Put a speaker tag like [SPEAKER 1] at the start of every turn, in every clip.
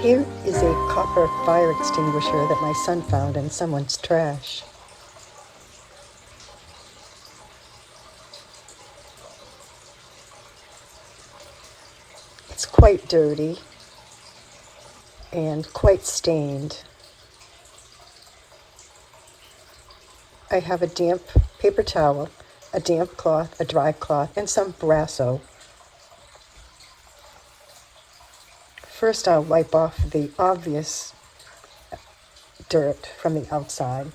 [SPEAKER 1] Here is a copper fire extinguisher that my son found in someone's trash. It's quite dirty and quite stained. I have a damp paper towel, a damp cloth, a dry cloth, and some Brasso. First, I'll wipe off the obvious dirt from the outside.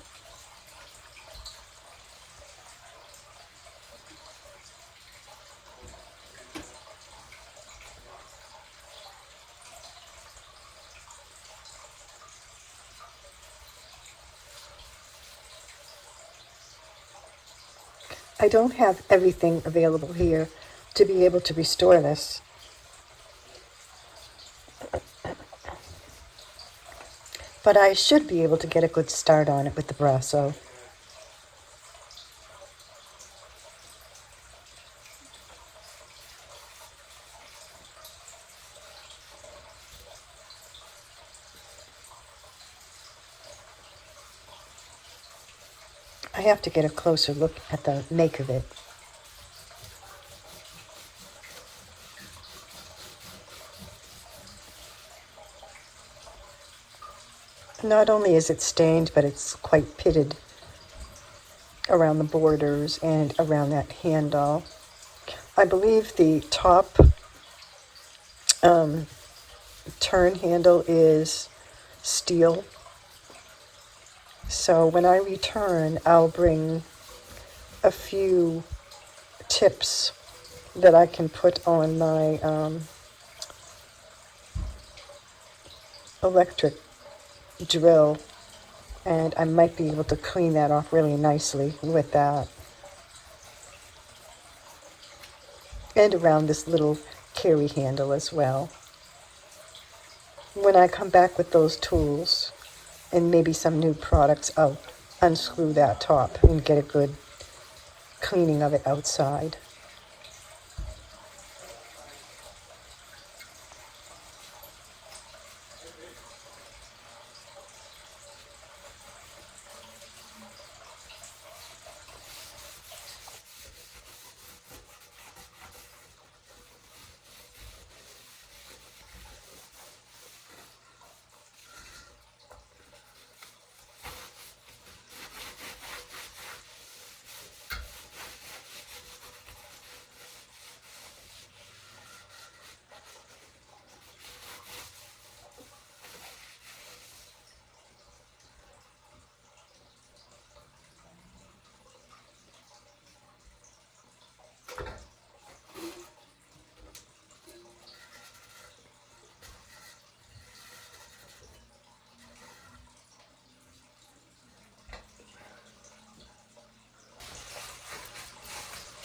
[SPEAKER 1] I don't have everything available here to be able to restore this. But I should be able to get a good start on it with the Brasso. I have to get a closer look at the make of it. Not only is it stained, but it's quite pitted around the borders and around that handle. I believe the top turn handle is steel. So when I return, I'll bring a few tips that I can put on my electric drill, and I might be able to clean that off really nicely with that. And around this little carry handle as well. When I come back with those tools and maybe some new products, I'll unscrew that top and get a good cleaning of it outside.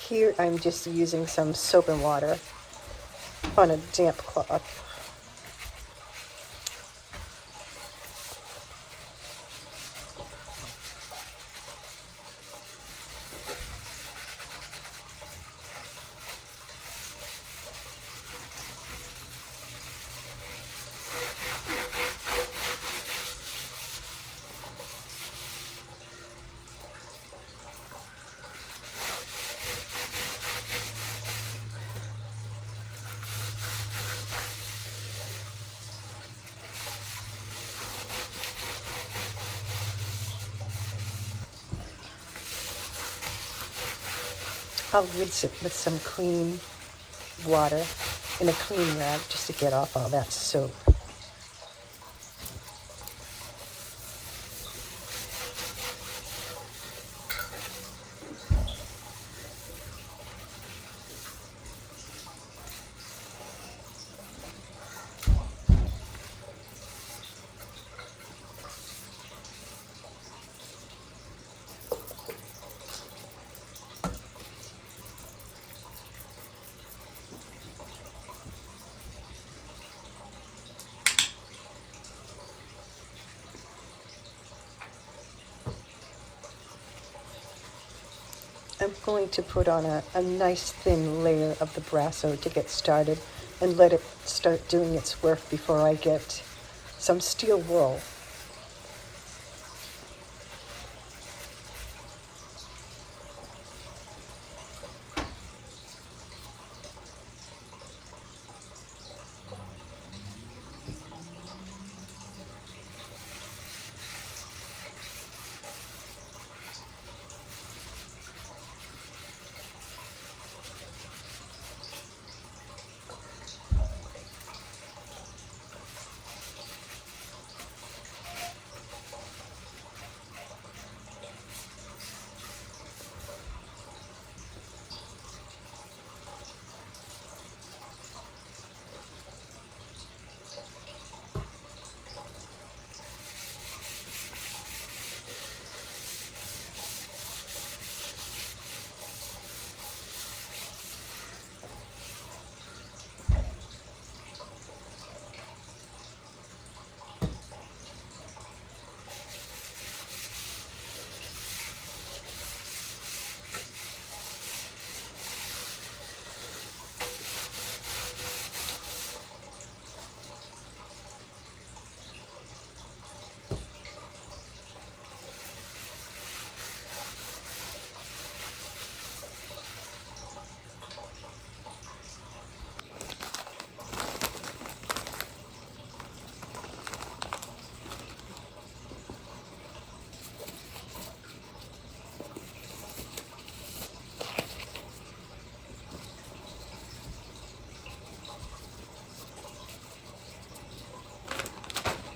[SPEAKER 1] Here I'm just using some soap and water on a damp cloth. I'll rinse it with some clean water in a clean rag just to get off all that soap. going to put on a nice thin layer of the Brasso to get started and let it start doing its work before I get some steel wool.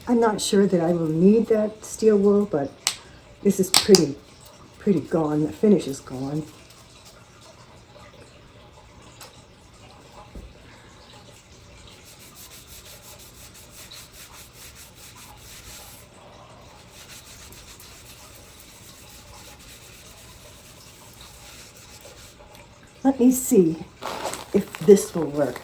[SPEAKER 1] I'm not sure that I will need that steel wool, but this is pretty gone. The finish is gone. Let me see if this will work.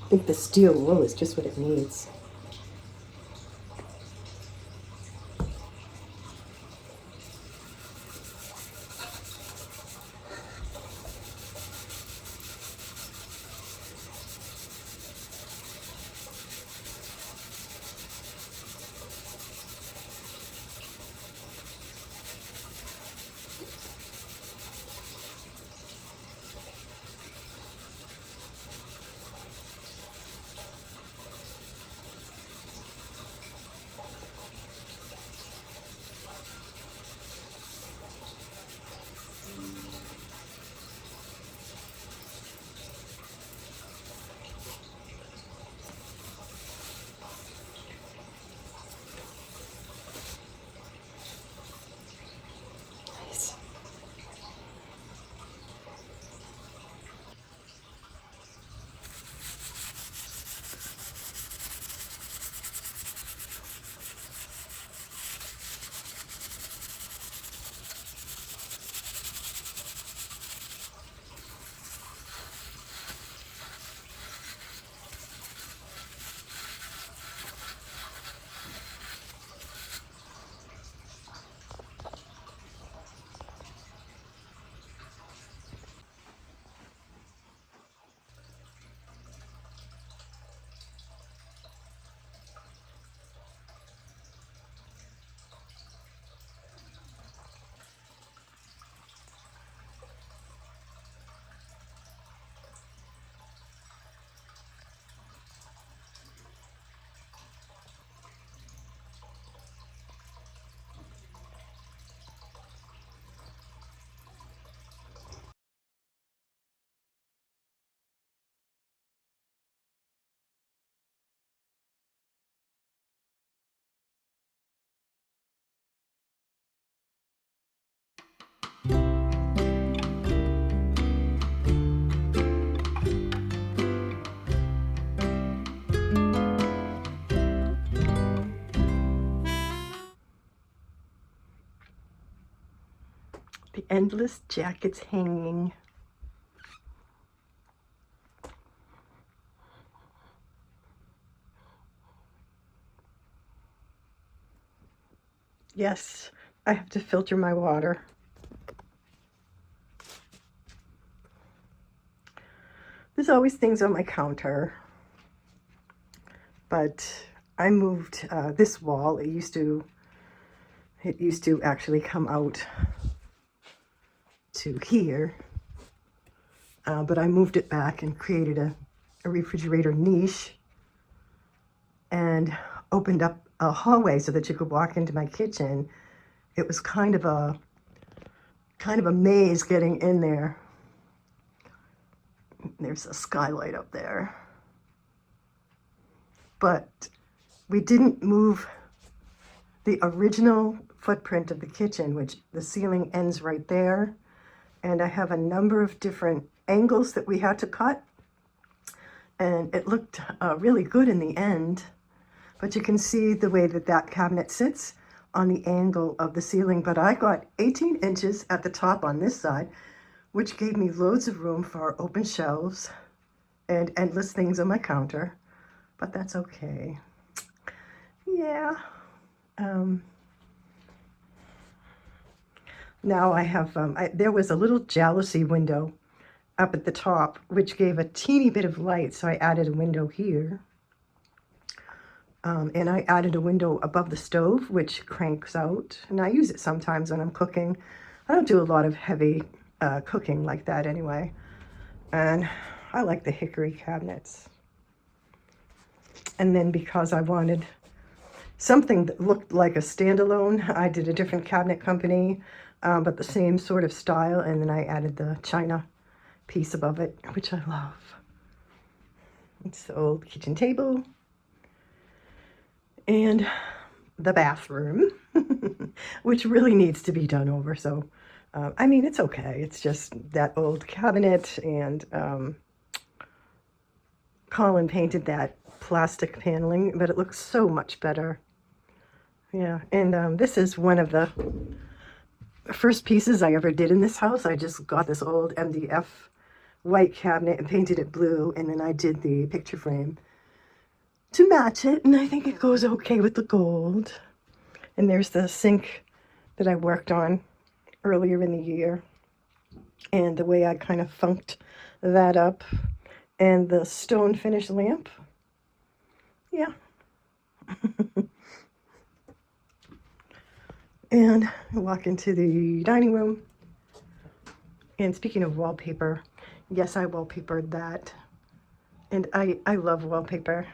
[SPEAKER 1] I think the steel wool is just what it needs. endless jackets hanging. Yes, I have to filter my water. There's always things on my counter, but I moved this wall. It used to actually come out to here, but I moved it back and created a refrigerator niche and opened up a hallway so that you could walk into my kitchen. It was kind of a maze getting in there. There's a skylight up there. But we didn't move the original footprint of the kitchen, which the ceiling ends right there. And I have a number of different angles that we had to cut. And it looked really good in the end. But you can see the way that that cabinet sits on the angle of the ceiling. But I got 18 inches at the top on this side, which gave me loads of room for open shelves and endless things on my counter. But that's okay. Yeah. Now I have, there was a little jalousie window up at the top, which gave a teeny bit of light. So I added a window here. And I added a window above the stove, which cranks out. And I use it sometimes when I'm cooking. I don't do a lot of heavy cooking like that anyway. And I like the hickory cabinets. And then because I wanted something that looked like a standalone, I did a different cabinet company, but the same sort of style. And then I added the china piece above it, which I love. It's the old kitchen table. And the bathroom, which really needs to be done over. So, I mean, it's okay. It's just that old cabinet, and Colin painted that plastic paneling, but it looks so much better. Yeah, and this is one of the first pieces I ever did in this house. I just got this old MDF white cabinet and painted it blue, and then I did the picture frame to match it, and I think it goes okay with the gold. And there's the sink that I worked on earlier in the year, and the way I kind of funked that up, and the stone finish lamp. Yeah. And I walk into the dining room, and speaking of wallpaper, yes, I wallpapered that, and I love wallpaper.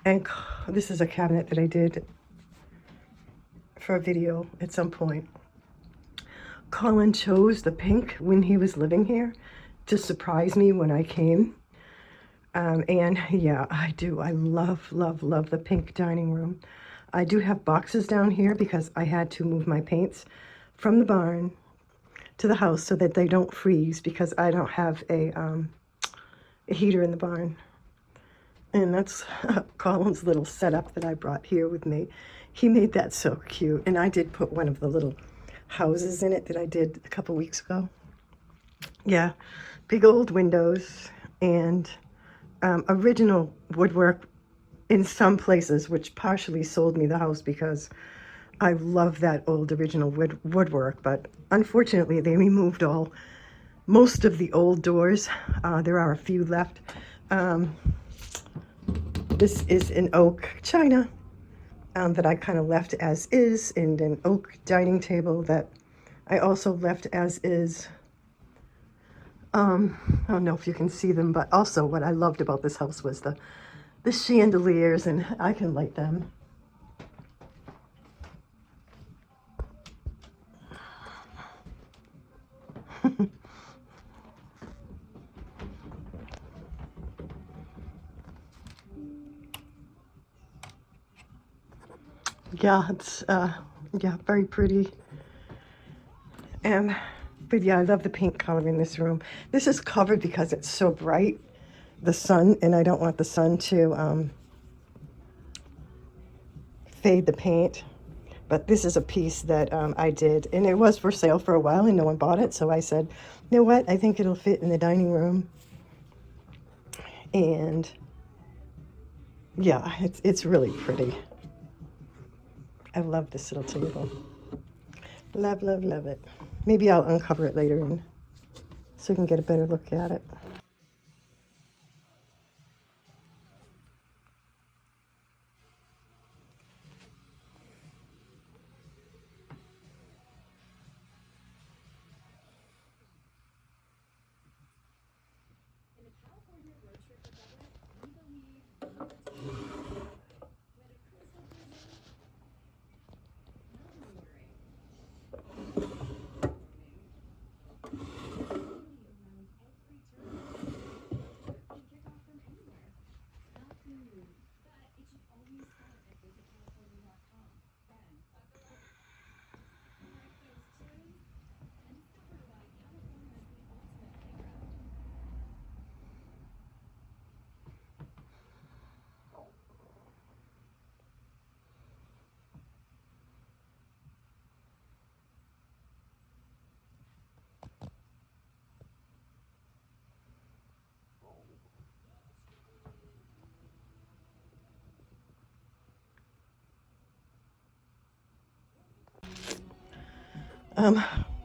[SPEAKER 1] And this is a cabinet that I did for a video at some point. Colin chose the pink when he was living here to surprise me when I came. And yeah, I do. I love, love, love the pink dining room. I do have boxes down here because I had to move my paints from the barn to the house so that they don't freeze, because I don't have a heater in the barn. And that's Colin's little setup that I brought here with me. He made that so cute. And I did put one of the little houses in it that I did a couple weeks ago. Yeah, big old windows and original woodwork in some places, which partially sold me the house because I love that old original woodwork. But unfortunately, they removed most of the old doors. There are a few left. This is an oak china that I kind of left as is, and an oak dining table that I also left as is. I don't know if you can see them, but also what I loved about this house was the chandeliers, and I can light them. Yeah, it's yeah, very pretty. But yeah, I love the paint color in this room. This is covered because it's so bright, the sun, and I don't want the sun to fade the paint. But this is a piece that I did, and it was for sale for a while, and no one bought it. So I said, you know what? I think it'll fit in the dining room. And yeah, it's really pretty. I love this little table. Love, love, love it. Maybe I'll uncover it later and so you can get a better look at it.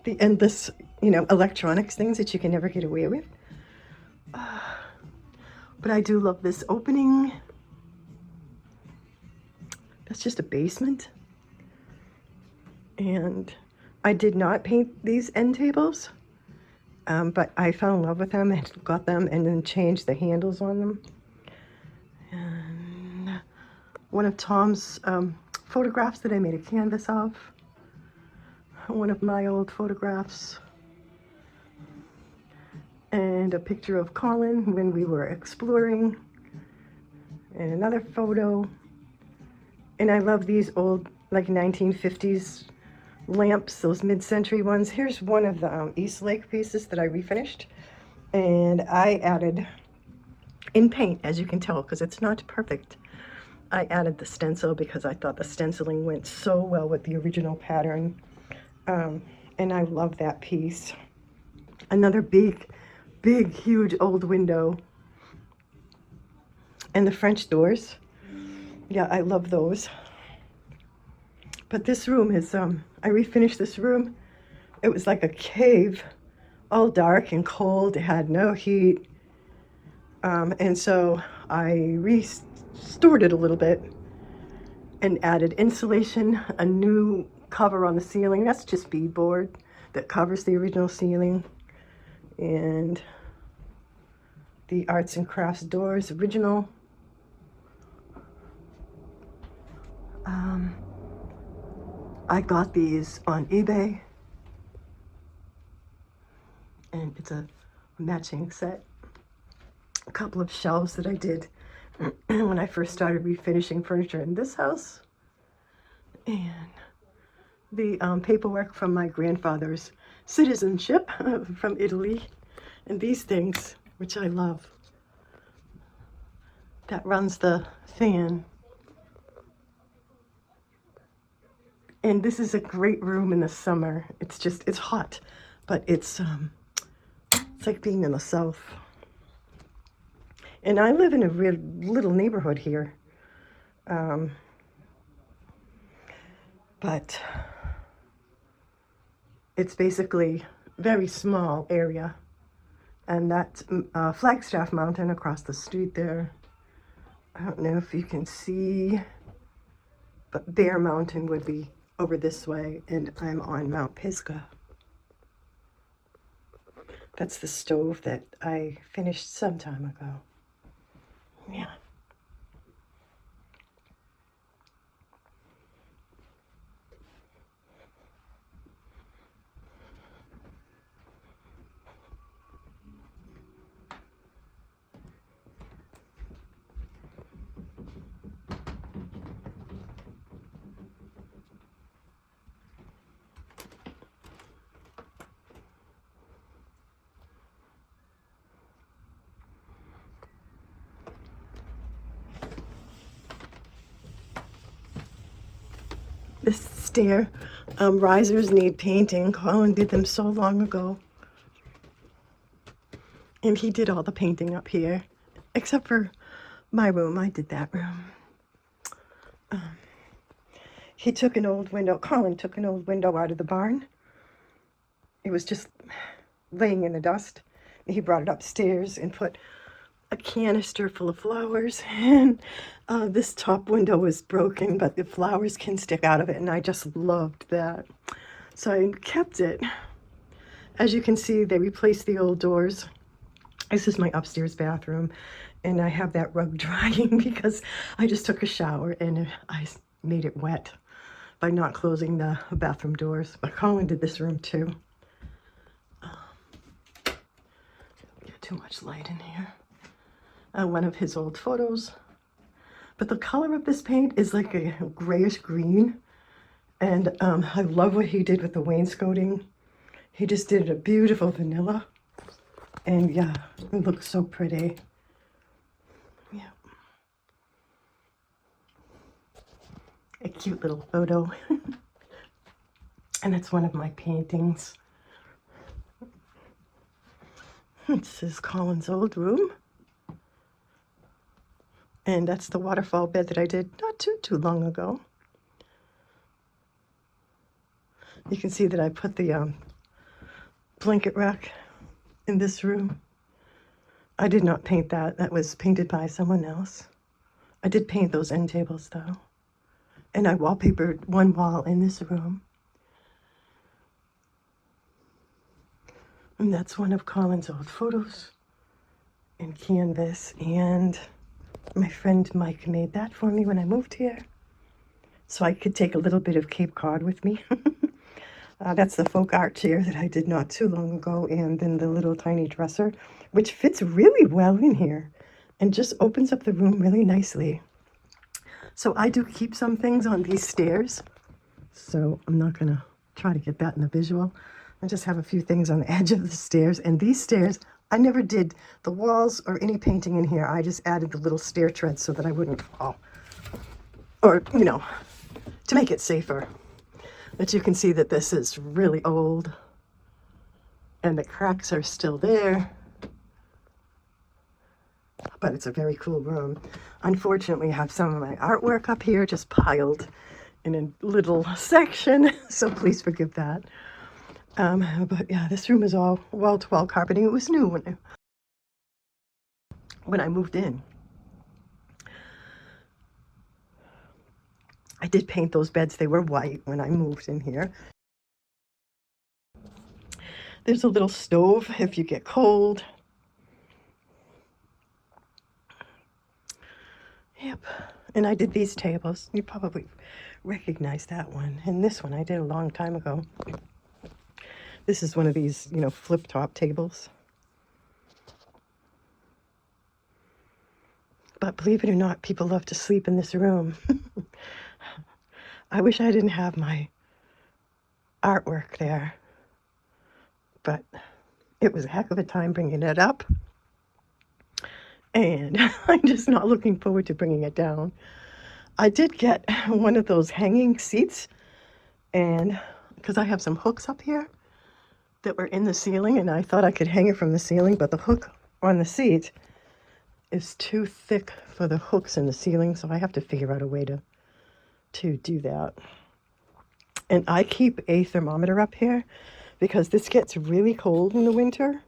[SPEAKER 1] The endless, electronics things that you can never get away with. But I do love this opening. That's just a basement. And I did not paint these end tables, but I fell in love with them and got them and then changed the handles on them. And one of Tom's photographs that I made a canvas of. One of my old photographs. And a picture of Colin when we were exploring. And another photo. And I love these old, like 1950s lamps, those mid-century ones. Here's one of the East Lake pieces that I refinished. And I added, in paint, as you can tell, because it's not perfect, I added the stencil because I thought the stenciling went so well with the original pattern. And I love that piece. Another big, huge old window. And the French doors. Yeah, I love those. But this room is, I refinished this room. It was like a cave, all dark and cold. It had no heat. And so I restored it a little bit and added insulation, a new cover on the ceiling. That's just beadboard that covers the original ceiling. And the arts and crafts doors, original. I got these on eBay, and it's a matching set. A couple of shelves that I did when I first started refinishing furniture in this house, and the paperwork from my grandfather's citizenship from Italy, and these things, which I love, that runs the fan. And this is a great room in the summer. It's hot, but it's like being in the South. And I live in a real little neighborhood here. But it's basically a very small area. And that's Flagstaff Mountain across the street there. I don't know if you can see, but Bear Mountain would be over this way, and I'm on Mount Pisgah. That's the stove that I finished some time ago. Yeah. This stair risers need painting. Colin did them so long ago. And he did all the painting up here, except for my room. I did that room. He took an old window. Colin took an old window out of the barn. It was just laying in the dust. He brought it upstairs and put a canister full of flowers, and this top window was broken, but the flowers can stick out of it, and I just loved that. So I kept it. As you can see, they replaced the old doors. This is my upstairs bathroom, and I have that rug drying because I just took a shower and I made it wet by not closing the bathroom doors. But Colin did this room too. Get too much light in here. One of his old photos. But the color of this paint is like a grayish green. And I love what he did with the wainscoting. He just did a beautiful vanilla. And yeah, it looks so pretty. Yeah. A cute little photo. And it's one of my paintings. This is Colin's old room. And that's the waterfall bed that I did not too long ago. You can see that I put the blanket rack in this room. I did not paint that. That was painted by someone else. I did paint those end tables though. And I wallpapered one wall in this room. And that's one of Colin's old photos in canvas. And my friend Mike made that for me when I moved here, so I could take a little bit of Cape Cod with me. That's the folk art chair that I did not too long ago, and then the little tiny dresser, which fits really well in here and just opens up the room really nicely. So I do keep some things on these stairs, so I'm not going to try to get that in the visual. I just have a few things on the edge of the stairs, and these stairs, I never did the walls or any painting in here. I just added the little stair treads so that I wouldn't fall. Or, you know, to make it safer. But you can see that this is really old. And the cracks are still there. But it's a very cool room. Unfortunately, I have some of my artwork up here just piled in a little section. So please forgive that. But yeah, this room is all wall-to-wall carpeting. It was new when I moved in. I did paint those beds. They were white when I moved in here. There's a little stove if you get cold. Yep. And I did these tables. You probably recognize that one. And this one I did a long time ago. This is one of these, you know, flip-top tables. But believe it or not, people love to sleep in this room. I wish I didn't have my artwork there. But it was a heck of a time bringing it up. And I'm just not looking forward to bringing it down. I did get one of those hanging seats. And because I have some hooks up here that were in the ceiling, and I thought I could hang it from the ceiling, but the hook on the seat is too thick for the hooks in the ceiling, so I have to figure out a way to do that. And I keep a thermometer up here because this gets really cold in the winter.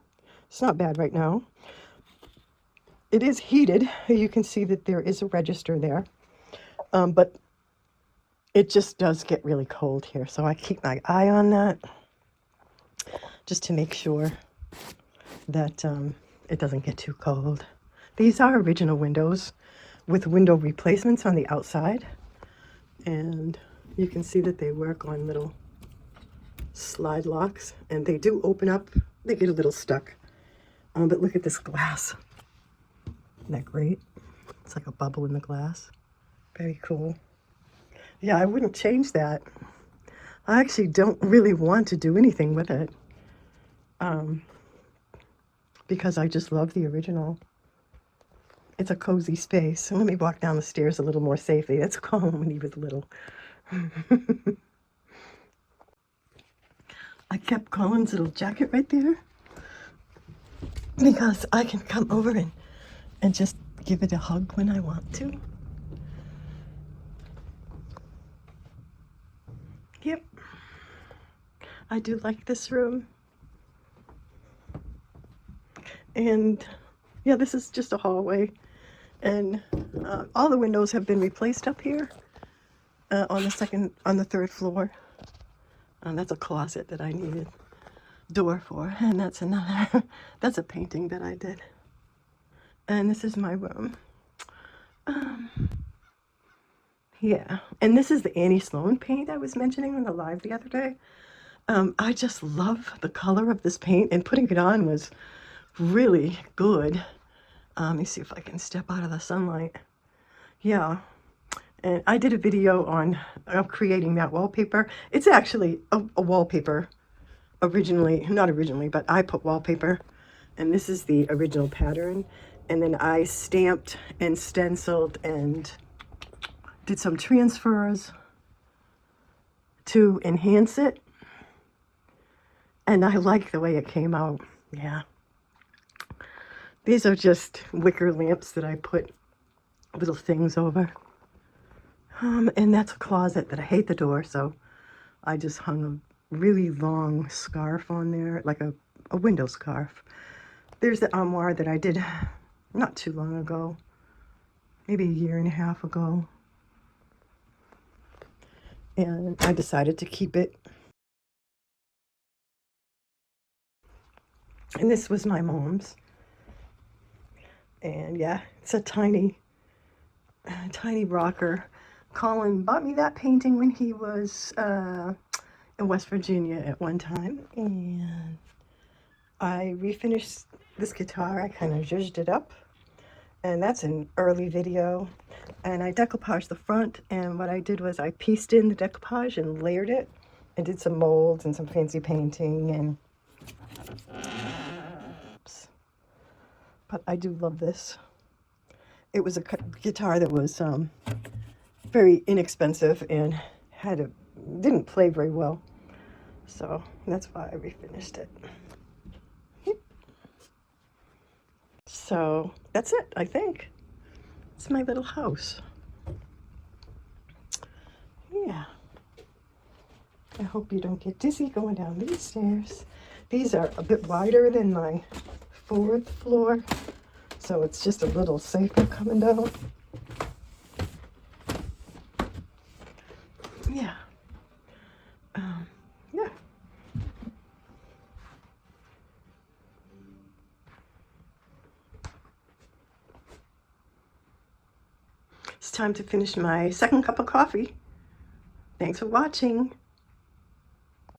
[SPEAKER 1] It's not bad right now. It is heated. You can see that there is a register there, but it just does get really cold here, so I keep my eye on that, just to make sure that it doesn't get too cold. These are original windows with window replacements on the outside. And you can see that they work on little slide locks. And they do open up. They get a little stuck. But look at this glass. Isn't that great? It's like a bubble in the glass. Very cool. Yeah, I wouldn't change that. I actually don't really want to do anything with it. Because I just love the original. It's a cozy space. So let me walk down the stairs a little more safely. That's Colin when he was little. I kept Colin's little jacket right there because I can come over and just give it a hug when I want to. Yep. I do like this room. And yeah, this is just a hallway. And all the windows have been replaced up here on the third floor. That's a closet that I needed door for. And that's another, that's a painting that I did. And this is my room. Yeah, and this is the Annie Sloan paint I was mentioning on the live the other day. I just love the color of this paint, and putting it on was really good. Let me see if I can step out of the sunlight. Yeah, and I did a video on creating that wallpaper. It's actually a wallpaper originally, not originally, but I put wallpaper, and this is the original pattern. And then I stamped and stenciled and did some transfers to enhance it. And I like the way it came out. Yeah. These are just wicker lamps that I put little things over. And that's a closet that I hate the door, so I just hung a really long scarf on there, like a window scarf. There's the armoire that I did not too long ago, maybe a year and a half ago. And I decided to keep it. And this was my mom's. And yeah, it's a tiny rocker. Colin bought me that painting when he was in West Virginia at one time. And I refinished this guitar. I kind of zhuzhed it up. And that's an early video. And I decoupaged the front. And what I did was I pieced in the decoupage and layered it. I did some molds and some fancy painting. And but I do love this. It was a guitar that was very inexpensive and didn't play very well. So that's why I refinished it. So that's it, I think. It's my little house. Yeah. I hope you don't get dizzy going down these stairs. These are a bit wider than my fourth floor, so it's just a little safer coming down. Yeah. Yeah. It's time to finish my second cup of coffee. Thanks for watching.